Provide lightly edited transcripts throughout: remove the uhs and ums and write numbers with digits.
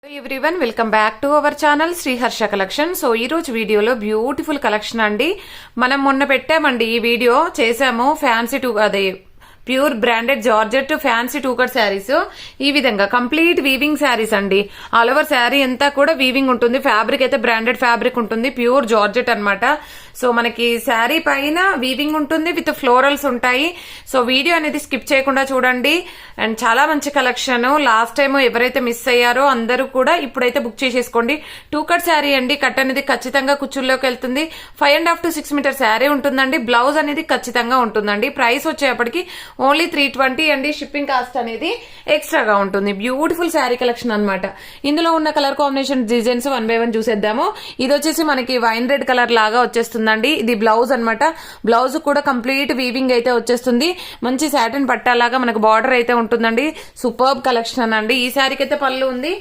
Everyone welcome back to our channel Shri Harsha collection. So ఈ రోజు వీడియోలో బ్యూటిఫుల్ కలెక్షన్ అండి. మనం మొన్న పెట్టామండి ఈ వీడియో చేసాము. ఫ్యాన్సీ అదే pure branded georgette fancy two cut saris. ఈ విధంగా కంప్లీట్ వీవింగ్ శారీస్ అండి. ఆల్ ఓవర్ శారీ అంతా కూడా వీవింగ్ ఉంటుంది. ఫ్యాబ్రిక్ అయితే బ్రాండెడ్ ఫ్యాబ్రిక్ ఉంటుంది, ప్యూర్ జార్జెట్ అన్నమాట. సో మనకి శారీ పైన వీవింగ్ ఉంటుంది, విత్ ఫ్లోరల్స్ ఉంటాయి. సో వీడియో అనేది స్కిప్ చేయకుండా చూడండి. అండ్ చాలా మంచి కలెక్షన్. లాస్ట్ టైం ఎవరైతే మిస్ అయ్యారో అందరూ కూడా ఇప్పుడైతే బుక్ చేసేసుకోండి. టూ కట్ శారీ అండి. కట్ అనేది ఖచ్చితంగా కుచ్చుల్లోకి వెళ్తుంది. 5.5 to 6 మీటర్ శారీ ఉంటుందండి. బ్లౌజ్ అనేది ఖచ్చితంగా ఉంటుందండి. ప్రైస్ వచ్చేప్పటికి ఓన్లీ 320 అండి. షిప్పింగ్ కాస్ట్ అనేది ఎక్స్ట్రాగా ఉంటుంది. బ్యూటిఫుల్ శారీ కలెక్షన్ అన్నమాట. ఇందులో ఉన్న కలర్ కాంబినేషన్ డిజైన్స్ 1 by 1 చూసేద్దాము. ఇది వచ్చేసి మనకి వైన్ రెడ్ కలర్ లాగా వచ్చేస్తుందండి. ఇది బ్లౌజ్ అన్నమాట. బ్లౌజ్ కూడా కంప్లీట్ వీవింగ్ అయితే వచ్చేస్తుంది. మంచి సాటిన్ పట్టాలాగా మనకు బార్డర్ అయితే ఉంటుందండి. సూపర్బ్ కలెక్షన్ అండి. ఈ శారీకి అయితే పళ్ళు ఉంది.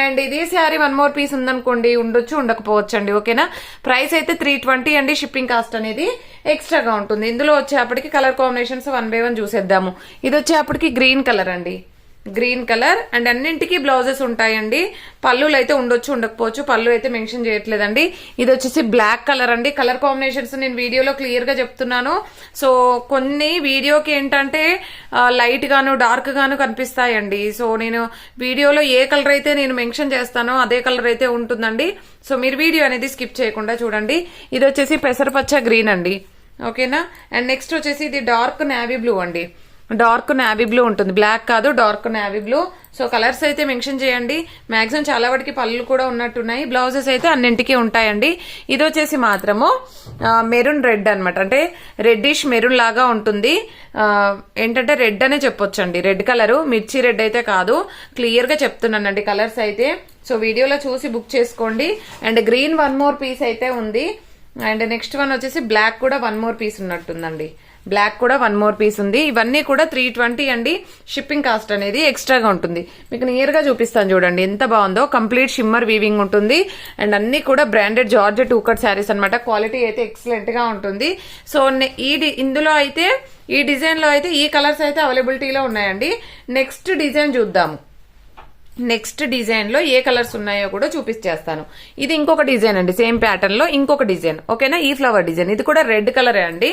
అండ్ ఇదే శారీ 1 more పీస్ ఉందనుకోండి, ఉండొచ్చు ఉండకపోవచ్చు అండి. ఓకేనా. ప్రైస్ అయితే 320 అండి. షిప్పింగ్ కాస్ట్ అనేది ఎక్స్ట్రాగా ఉంటుంది. ఇందులో వచ్చేప్పటికి కలర్ కాంబినేషన్స్ 1 by 1 చూసేద్దాము. ఇది వచ్చేప్పటికి గ్రీన్ కలర్ అండి. గ్రీన్ కలర్ అండ్ అన్నింటికి బ్లౌజెస్ ఉంటాయండి. పళ్ళులు అయితే ఉండొచ్చు ఉండకపోవచ్చు, పళ్ళు అయితే మెన్షన్ చేయట్లేదండి. ఇది వచ్చేసి బ్లాక్ కలర్ అండి. కలర్ కాంబినేషన్స్ నేను వీడియోలో క్లియర్ గా చెప్తున్నాను. సో కొన్ని వీడియోకి ఏంటంటే లైట్ గాను డార్క్ గాను కనిపిస్తాయండి. సో నేను వీడియోలో ఏ కలర్ అయితే నేను మెన్షన్ చేస్తానో అదే కలర్ అయితే ఉంటుందండి. సో మీరు వీడియో అనేది స్కిప్ చేయకుండా చూడండి. ఇది వచ్చేసి పెసరపచ్చ గ్రీన్ అండి. ఓకేనా. అండ్ నెక్స్ట్ వచ్చేసి ఇది డార్క్ నేవీ బ్లూ అండి. డార్క్ నేవీ బ్లూ ఉంటుంది, బ్లాక్ కాదు, dark navy blue. So colours అయితే మెన్షన్ చేయండి. మాక్సిమం చాలా వాటికి పళ్ళు కూడా ఉన్నట్టున్నాయి. బ్లౌజెస్ అయితే అన్నింటికి ఉంటాయండి. ఇది వచ్చేసి మాత్రము మెరూన్ రెడ్ అనమాట. అంటే రెడ్డిష్ మెరూన్ లాగా ఉంటుంది. ఏంటంటే రెడ్ అనే చెప్పొచ్చండి. రెడ్ కలర్, మిర్చి రెడ్ అయితే కాదు. క్లియర్ గా చెప్తున్నానండి కలర్స్ అయితే. సో వీడియోలో చూసి బుక్ చేసుకోండి. అండ్ గ్రీన్ 1 more పీస్ అయితే ఉంది. అండ్ నెక్స్ట్ వన్ వచ్చేసి బ్లాక్ కూడా 1 more పీస్ ఉన్నట్టుందండి. బ్లాక్ కూడా 1 more పీస్ ఉంది. ఇవన్నీ కూడా 320 అండి. షిప్పింగ్ కాస్ట్ అనేది ఎక్స్ట్రాగా ఉంటుంది. మీకు నియర్ గా చూపిస్తాను చూడండి ఎంత బాగుందో. కంప్లీట్ షిమ్మర్ వీవింగ్ ఉంటుంది. అండ్ అన్ని కూడా branded georgette two cut saris అనమాట. క్వాలిటీ అయితే ఎక్సలెంట్ గా ఉంటుంది. సో ఇందులో అయితే ఈ డిజైన్ లో అయితే ఈ కలర్స్ అయితే అవైలబిలిటీలో ఉన్నాయండి. నెక్స్ట్ డిజైన్ చూద్దాము. నెక్స్ట్ డిజైన్ లో ఏ కలర్స్ ఉన్నాయో కూడా చూపించేస్తాను. ఇది ఇంకొక డిజైన్ అండి. సేమ్ ప్యాటర్న్ లో ఇంకొక డిజైన్. ఓకేనా. ఈ ఫ్లవర్ డిజైన్ ఇది కూడా రెడ్ కలర్ అండి.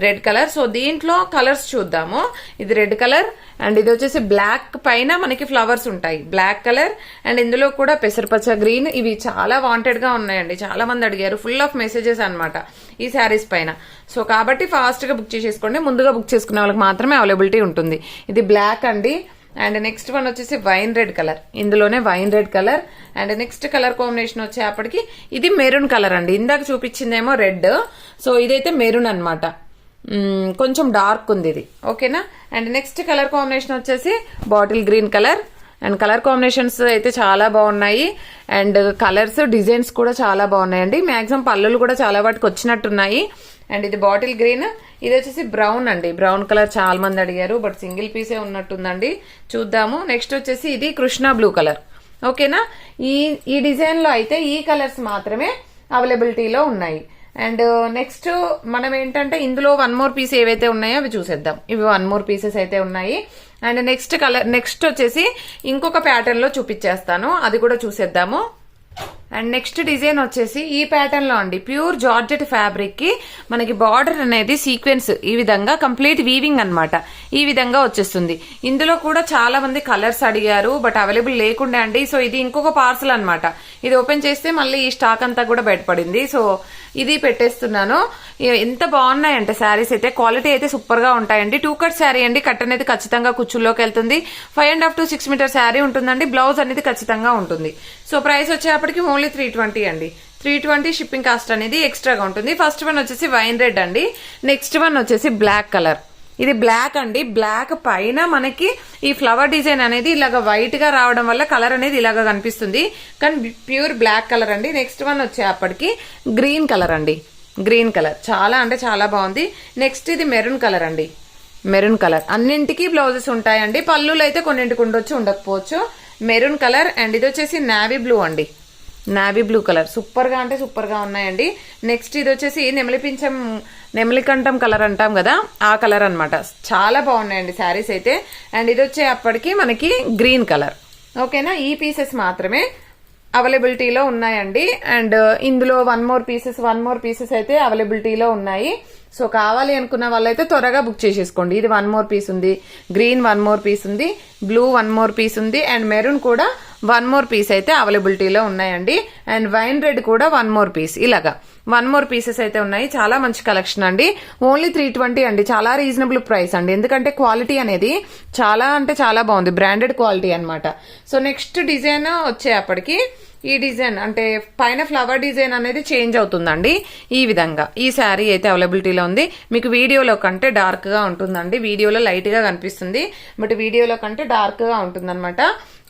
Red colour. సో దీంట్లో కలర్స్ చూద్దాము. ఇది రెడ్ కలర్ అండ్ ఇది వచ్చేసి బ్లాక్ పైన మనకి ఫ్లవర్స్ ఉంటాయి. బ్లాక్ కలర్ అండ్ ఇందులో కూడా పెసరపచ్చ గ్రీన్. ఇవి చాలా వాంటెడ్ గా ఉన్నాయండి. చాలా మంది అడిగారు. ఫుల్ ఆఫ్ మెసేజెస్ అనమాట ఈ శారీస్ పైన. సో కాబట్టి ఫాస్ట్ గా బుక్ చేసేసుకోండి. ముందుగా బుక్ చేసుకునే వాళ్ళకి మాత్రమే అవైలబిలిటీ ఉంటుంది. ఇది బ్లాక్ అండి. అండ్ నెక్స్ట్ వన్ వచ్చేసి వైన్ రెడ్ కలర్. ఇందులోనే wine red colour. And next colour combination వచ్చేప్పటికి ఇది మెరూన్ కలర్ అండి. ఇందాక చూపించిందేమో రెడ్. సో ఇదైతే మెరూన్ అనమాట. కొంచెం డార్క్ ఉంది ఇది. ఓకేనా. అండ్ నెక్స్ట్ కలర్ కాంబినేషన్ వచ్చేసి bottle green colour. And colour combinations అయితే చాలా బాగున్నాయి. అండ్ కలర్స్ డిజైన్స్ కూడా చాలా బాగున్నాయండి. మాక్సిమం పళ్ళులు కూడా చాలా వాటికి వచ్చినట్టున్నాయి. అండ్ ఇది బాటిల్ గ్రీన్. ఇది వచ్చేసి బ్రౌన్ అండి. బ్రౌన్ కలర్ చాలా మంది అడిగారు, బట్ సింగిల్ పీసే ఉన్నట్టుందండి. చూద్దాము. నెక్స్ట్ వచ్చేసి ఇది కృష్ణ బ్లూ కలర్. ఓకేనా. ఈ డిజైన్ లో అయితే ఈ కలర్స్ మాత్రమే అవైలబిలిటీలో ఉన్నాయి. అండ్ నెక్స్ట్ మనం ఏంటంటే ఇందులో 1 more పీస్ ఏవైతే ఉన్నాయో అవి చూసేద్దాం. ఇవి 1 more పీసెస్ అయితే ఉన్నాయి. అండ్ నెక్స్ట్ కలర్ నెక్స్ట్ వచ్చేసి ఇంకొక ప్యాటర్న్ లో చూపించేస్తాను, అది కూడా చూసేద్దాము. అండ్ నెక్స్ట్ డిజైన్ వచ్చేసి ఈ ప్యాటర్న్ లో అండి. ప్యూర్ జార్జెట్ ఫ్యాబ్రిక్ కి మనకి బార్డర్ అనేది సీక్వెన్స్ ఈ విధంగా కంప్లీట్ వీవింగ్ అన్నమాట. ఈ విధంగా వచ్చేస్తుంది. ఇందులో కూడా చాలా మంది కలర్స్ అడిగారు, బట్ అవైలబుల్ లేకుండా అండి. సో ఇది ఇంకొక పార్సల్ అన్నమాట. ఇది ఓపెన్ చేస్తే మళ్ళీ ఈ స్టాక్ అంతా కూడా బయటపడింది. సో ఇది పెట్టేస్తున్నాను. ఎంత బాగున్నాయంటే శారీస్ అయితే. క్వాలిటీ అయితే సూపర్ గా ఉంటాయండి. టూ కట్ శారీ అండి. కట్ అనేది ఖచ్చితంగా కుచ్చుల్లోకి వెళ్తుంది. 5.5 to 6 మీటర్ శారీ ఉంటుందండి. బ్లౌజ్ అనేది ఖచ్చితంగా ఉంటుంది. సో ప్రైస్ వచ్చేప్పటికి ఓన్లీ 320 అండి. 320 షిప్పింగ్ కాస్ట్ అనేది ఎక్స్ట్రాగా ఉంటుంది. ఫస్ట్ వన్ వచ్చేసి వైన్ రెడ్ అండి. నెక్స్ట్ వన్ వచ్చేసి బ్లాక్ కలర్. ఇది బ్లాక్ అండి. బ్లాక్ పైన మనకి ఈ ఫ్లవర్ డిజైన్ అనేది ఇలాగ వైట్ గా రావడం వల్ల కలర్ అనేది ఇలాగ కనిపిస్తుంది, కానీ ప్యూర్ బ్లాక్ కలర్ అండి. నెక్స్ట్ వన్ వచ్చేప్పటికి గ్రీన్ కలర్ అండి. గ్రీన్ కలర్ చాలా అంటే చాలా బాగుంది. నెక్స్ట్ ఇది మెరూన్ కలర్ అండి. మెరూన్ కలర్ అన్నింటికి బ్లౌజెస్ ఉంటాయండి. పళ్ళులు అయితే కొన్నింటికి ఉండొచ్చు ఉండకపోవచ్చు. Maroon colour. అండ్ ఇది వచ్చేసి నావీ బ్లూ అండి. నావీ బ్లూ కలర్ సూపర్ గా అంటే సూపర్ గా ఉన్నాయండి. నెక్స్ట్ ఇది వచ్చేసి నెమలికంఠం కలర్ అంటాం కదా, ఆ కలర్ అన్నమాట. చాలా బాగున్నాయండి శారీస్ అయితే. అండ్ ఇది వచ్చే అప్పటికి మనకి గ్రీన్ కలర్. ఓకేనా. ఈ పీసెస్ మాత్రమే అవైలబిలిటీలో ఉన్నాయండి. అండ్ ఇందులో వన్ మోర్ పీసెస్ అయితే అవైలబిలిటీలో ఉన్నాయి. సో కావాలి అనుకున్న వాళ్ళైతే త్వరగా బుక్ చేసేసుకోండి. ఇది వన్ మోర్ పీస్ ఉంది, గ్రీన్ వన్ మోర్ పీస్ ఉంది, బ్లూ వన్ మోర్ పీస్ ఉంది, అండ్ మెరూన్ కూడా వన్ మోర్ పీస్ అయితే అవైలబిలిటీలో ఉన్నాయండి. అండ్ వైన్ రెడ్ కూడా వన్ మోర్ పీస్, ఇలాగా వన్ మోర్ పీసెస్ అయితే ఉన్నాయి. చాలా మంచి కలెక్షన్ అండి. ఓన్లీ 320 అండి. చాలా రీజనబుల్ ప్రైస్ అండి. ఎందుకంటే క్వాలిటీ అనేది చాలా అంటే చాలా బాగుంది, బ్రాండెడ్ క్వాలిటీ అన్నమాట. సో నెక్స్ట్ డిజైన్ వచ్చేప్పటికి ఈ డిజైన్ అంటే పైన ఫ్లవర్ డిజైన్ అనేది చేంజ్ అవుతుందండి. ఈ విధంగా ఈ శారీ అయితే అవైలబిలిటీలో ఉంది. మీకు వీడియోలో కంటే డార్క్ గా ఉంటుందండి. వీడియోలో లైట్ గా కనిపిస్తుంది, బట్ వీడియోలో కంటే డార్క్ గా ఉంటుంది అనమాట.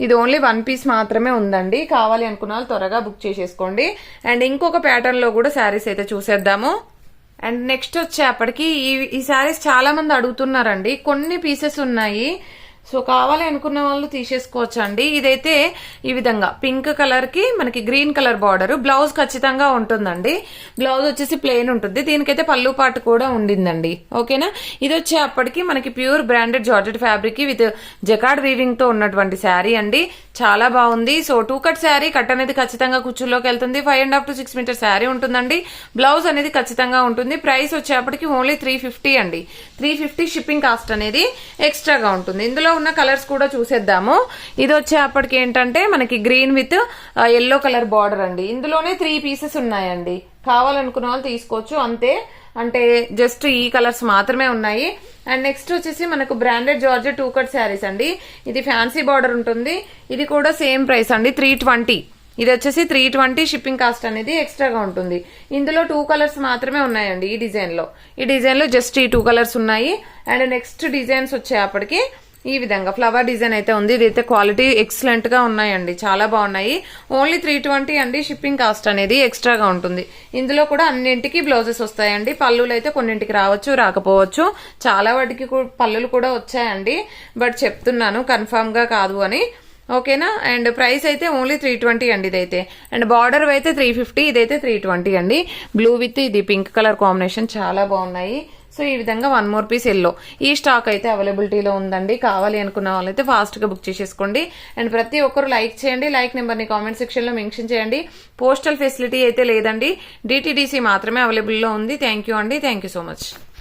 ఇది ఓన్లీ వన్ పీస్ మాత్రమే ఉందండి. కావాలి అనుకున్న వాళ్ళు త్వరగా బుక్ చేసేసుకోండి. అండ్ ఇంకొక ప్యాటర్న్ లో కూడా శారీస్ అయితే చూసేద్దాము. అండ్ నెక్స్ట్ వచ్చేప్పటికి ఈ శారీస్ చాలా మంది అడుగుతున్నారండి. కొన్ని పీసెస్ ఉన్నాయి, సో కావాలి అనుకున్న వాళ్ళు తీసేసుకోవచ్చు అండి. ఇదైతే ఈ విధంగా పింక్ కలర్ కి మనకి గ్రీన్ కలర్ బార్డర్, బ్లౌజ్ ఖచ్చితంగా ఉంటుందండి. బ్లౌజ్ వచ్చేసి ప్లెయిన్ ఉంటుంది. దీనికైతే పళ్ళు పాటు కూడా ఉండిందండి. ఓకేనా. ఇది వచ్చేప్పటికి మనకి pure branded georgette fabric with jacquard weaving తో ఉన్నటువంటి శారీ అండి. చాలా బాగుంది. సో 2 కట్ శారీ, కట్ అనేది ఖచ్చితంగా కుచ్చుల్లోకి వెళ్తుంది. 5.5 to 6 మీటర్ శారీ ఉంటుందండి. బ్లౌజ్ అనేది ఖచ్చితంగా ఉంటుంది. ప్రైస్ వచ్చేప్పటికి ఓన్లీ 350 అండి. 350 షిప్పింగ్ కాస్ట్ అనేది ఎక్స్ట్రాగా ఉంటుంది. ఇందులో ఉన్న కలర్స్ కూడా చూసేద్దాము. ఇది వచ్చేప్పటికి ఏంటంటే మనకి green with yellow colour border అండి. ఇందులోనే 3 పీసెస్ ఉన్నాయండి. కావాలనుకున్న వాళ్ళు తీసుకోవచ్చు అంతే. అంటే జస్ట్ ఈ కలర్స్ మాత్రమే ఉన్నాయి. అండ్ నెక్స్ట్ వచ్చేసి మనకు బ్రాండెడ్ జార్జెట్ 2 కట్ శారీస్ అండి. ఇది ఫ్యాన్సీ బార్డర్ ఉంటుంది. ఇది కూడా సేమ్ ప్రైస్ అండి, 320. ఇది వచ్చేసి 320 షిప్పింగ్ కాస్ట్ అనేది ఎక్స్ట్రాగా ఉంటుంది. ఇందులో 2 కలర్స్ మాత్రమే ఉన్నాయండి. ఈ డిజైన్ లో జస్ట్ ఈ 2 కలర్స్ ఉన్నాయి. అండ్ నెక్స్ట్ డిజైన్స్ వచ్చేప్పటికి ఈ విధంగా ఫ్లవర్ డిజైన్ అయితే ఉంది. ఇదైతే క్వాలిటీ ఎక్సలెంట్ గా ఉన్నాయండి, చాలా బాగున్నాయి. ఓన్లీ 320 అండి. షిప్పింగ్ కాస్ట్ అనేది ఎక్స్ట్రాగా ఉంటుంది. ఇందులో కూడా అన్నింటికి బ్లౌజెస్ వస్తాయండి. పళ్ళులు అయితే కొన్నింటికి రావచ్చు, రాకపోవచ్చు. చాలా వాటికి పళ్ళులు కూడా వచ్చాయండి, బట్ చెప్తున్నాను కన్ఫర్మ్ గా కాదు అని. ఓకేనా. అండ్ ప్రైస్ అయితే ఓన్లీ 320 అండి ఇదైతే. అండ్ బార్డర్ అయితే 350, ఇదైతే 320 అండి. బ్లూ విత్ ఇది పింక్ కలర్ కాంబినేషన్ చాలా బాగున్నాయి. సో ఈ విధంగా వన్ మోర్ పీస్ ఎల్లో ఈ స్టాక్ అయితే అవైలబిలిటీలో ఉందండి. కావాలి అనుకున్న వాళ్ళైతే ఫాస్ట్ గా బుక్ చేసేసుకోండి. అండ్ ప్రతి ఒక్కరు లైక్ చేయండి. లైక్ నెంబర్ ని కామెంట్ సెక్షన్ లో మెన్షన్ చేయండి. పోస్టల్ ఫెసిలిటీ అయితే లేదండి, DTDC మాత్రమే అవైలబుల్ లో ఉంది. థ్యాంక్ యూ అండి. Thank you so much.